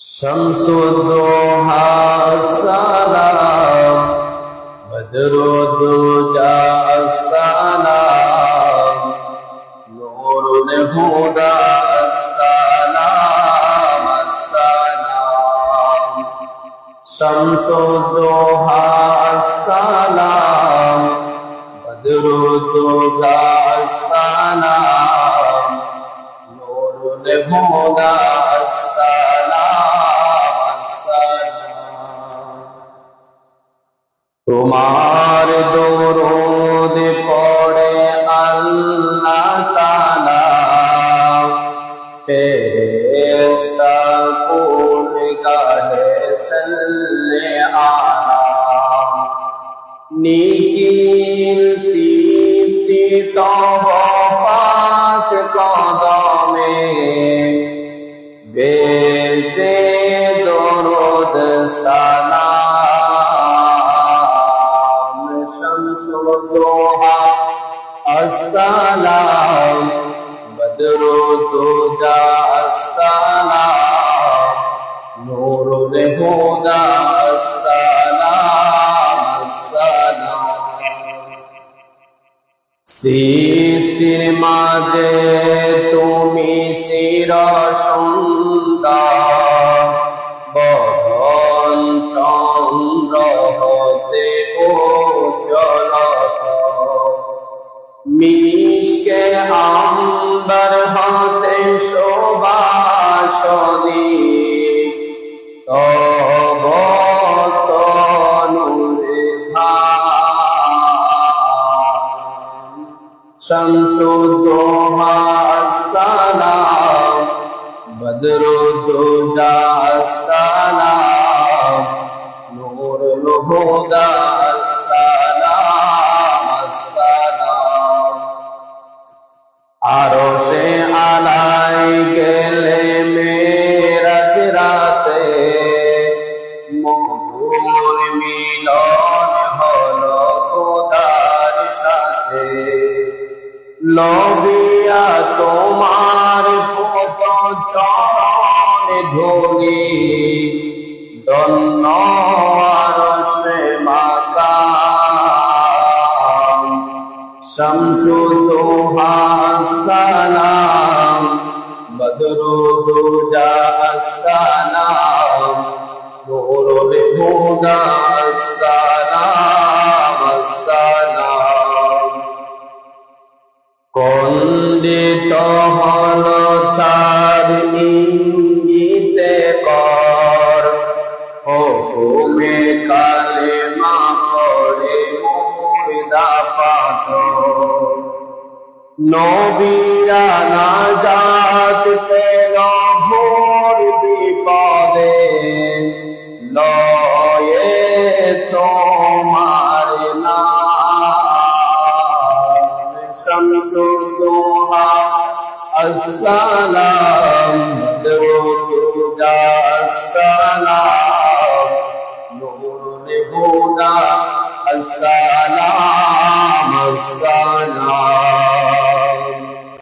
शम्सुद्दोहा अस्सलाम बदरुद्दुजा अस्सलाम नूरुल हुदा अस्सलाम अस्सलाम शम्सुद्दोहा अस्सलाम बदरुद्दुजा अस्सलाम नूरुल हुदा তোমার দরুদ পড়ে আল্লাহ তাআলা ফেরেশতা কুল গাহে সাল্লে আলা নিখিল সৃষ্টি তব পাক কদমে বেজে দরুদ সালাম शम्सुद्दोहा अस्सलाम बदरुद्दुजा अस्सलाम नूरुल हुदा अस्सलाम अस्सलाम सृष्टिर माझे तुमी चिर सुंदर बदन चंद्र हते মিশকে আম্বার হতে শোভাসনী তব তনুরে ধাম শমসুদ্দোহা আসসালাম বদরুদ্দুজা আসসালাম নূরুল হুদা আসসালাম আসসালাম আরশে আলাই গেলে মেরাজ রাতে মধুর মিলন হলো খোদার সাথে লবিয়া তোমার পদ চরণ ধরি ধন্য আরশে মাকাম शम्सुद्दोहा अस्सलाम बदरुद्दुजा अस्सलाम नूरुल हुदा अस्सलाम अस्सलाम কন্দিত হল চাঁদ ইঙ্গিতে কর হুকুমে কালেমা পড়ে মুর্দা পাথর নবীরা নাজাত পেল ঘোর বিপদে লয়ে তোমার নাম শমসুদ্দোহা আসসালাম বদরুদ্দুজা আসসালাম নূরুল হুদা আসসালাম আসসালাম